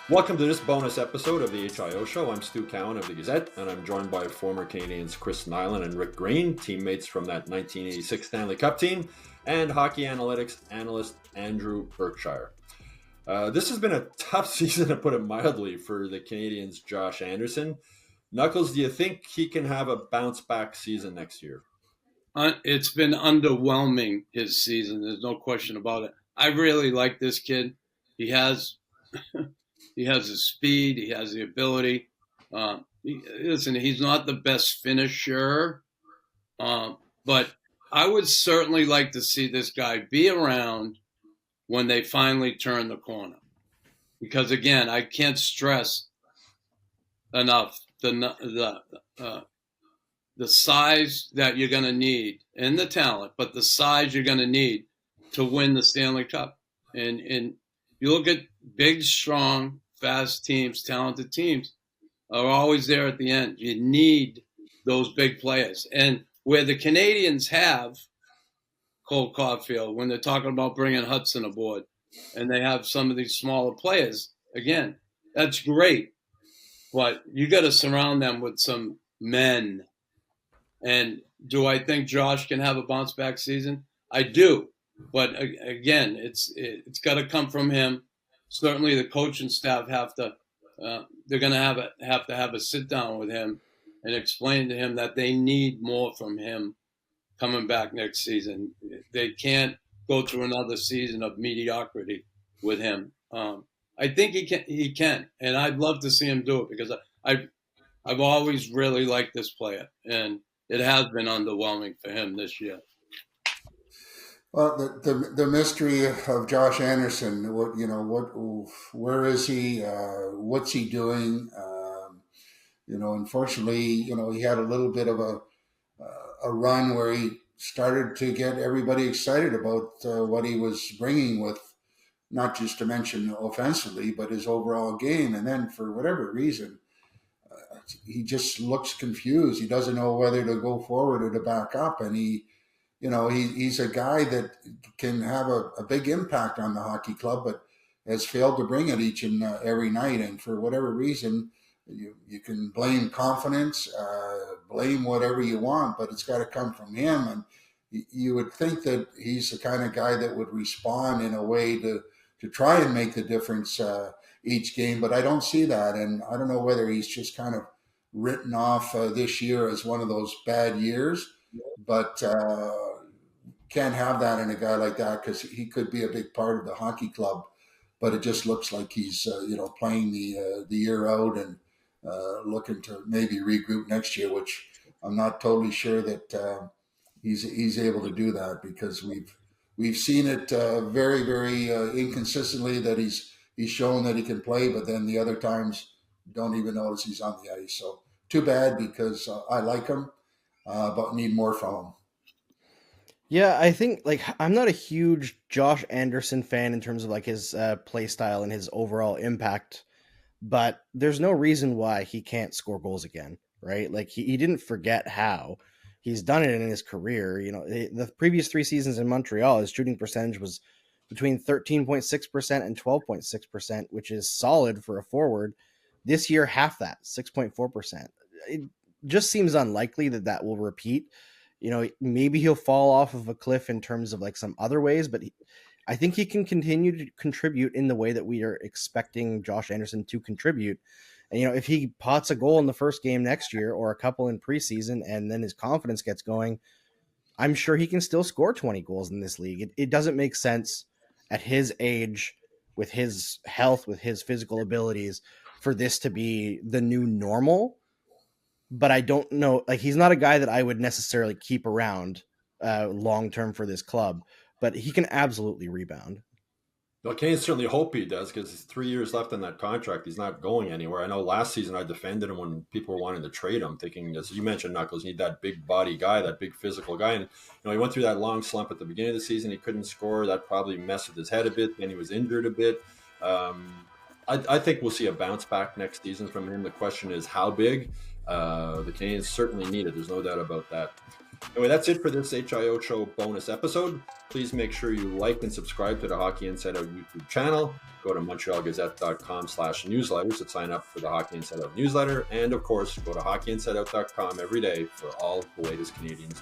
Welcome to this bonus episode of the HIO Show. I'm Stu Cowan of the Gazette, and I'm joined by former Canadians Chris Nyland and Rick Green, teammates from that 1986 Stanley Cup team, and hockey analytics analyst Andrew Berkshire. This has been a tough season, to put it mildly, for the Canadians' Josh Anderson. Knuckles, do you think he can have a bounce-back season next year? It's been underwhelming, his season. There's no question about it. I really like this kid. He has his speed. He has the ability. Listen, he's not the best finisher, but I would certainly like to see this guy be around when they finally turn the corner. Because, again, I can't stress enough the size that you're going to need and the talent, but the size you're going to need to win the Stanley Cup. And you look at big, strong, fast teams, talented teams are always there at the end. You need those big players. And where the Canadians have Cole Caulfield, when they're talking about bringing Hudson aboard, and they have some of these smaller players, again, that's great. But you got to surround them with some men. And do I think Josh can have a bounce-back season? I do. But, again, it's got to come from him. Certainly the coaching staff they're going to have a sit-down with him and explain to him that they need more from him coming back next season. They can't go through another season of mediocrity with him. I think he can, and I'd love to see him do it because I've always really liked this player, and it has been underwhelming for him this year. Well, the mystery of Josh Anderson, where is he? What's he doing? Unfortunately, he had a little bit of a run where he started to get everybody excited about what he was bringing with, not just to mention offensively, but his overall game. And then for whatever reason, he just looks confused. He doesn't know whether to go forward or to back up. And he's a guy that can have a big impact on the hockey club, but has failed to bring it each and every night. And for whatever reason, you can blame confidence, blame whatever you want, but it's got to come from him. And you would think that he's the kind of guy that would respond in a way to try and make the difference each game, but I don't see that. And I don't know whether he's just kind of written off this year as one of those bad years, but can't have that in a guy like that because he could be a big part of the hockey club. But it just looks like he's playing the year out and looking to maybe regroup next year, which I'm not totally sure that he's able to do that because we've seen it very, very inconsistently that he's shown that he can play, but then the other times don't even notice he's on the ice. So too bad because I like him, but need more from him. Yeah, I think I'm not a huge Josh Anderson fan in terms of his play style and his overall impact, but there's no reason why he can't score goals again, right? He didn't forget how. He's done it in his career. The previous 3 seasons in Montreal, his shooting percentage was between 13.6% and 12.6%, which is solid for a forward. This year, half that, 6.4%. It just seems unlikely that will repeat. Maybe he'll fall off of a cliff in terms of some other ways, but I think he can continue to contribute in the way that we are expecting Josh Anderson to contribute. And, if he pots a goal in the first game next year or a couple in preseason and then his confidence gets going, I'm sure he can still score 20 goals in this league. It doesn't make sense at his age, with his health, with his physical abilities, for this to be the new normal. But I don't know, he's not a guy that I would necessarily keep around long-term for this club, but he can absolutely rebound. Well, Canadians certainly hope he does because there's 3 years left on that contract. He's not going anywhere. I know last season I defended him when people were wanting to trade him, thinking, as you mentioned, Knuckles, you need that big body guy, that big physical guy. And, he went through that long slump at the beginning of the season. He couldn't score. That probably messed with his head a bit. Then he was injured a bit. I think we'll see a bounce back next season from him. The question is how big. The Canadians certainly need it. There's no doubt about that. Anyway, that's it for this HIO Show bonus episode. Please make sure you like and subscribe to the Hockey Inside Out YouTube channel. Go to montrealgazette.com/newsletters to sign up for the Hockey Inside Out newsletter. And of course, go to hockeyinsideout.com every day for all the latest Canadians.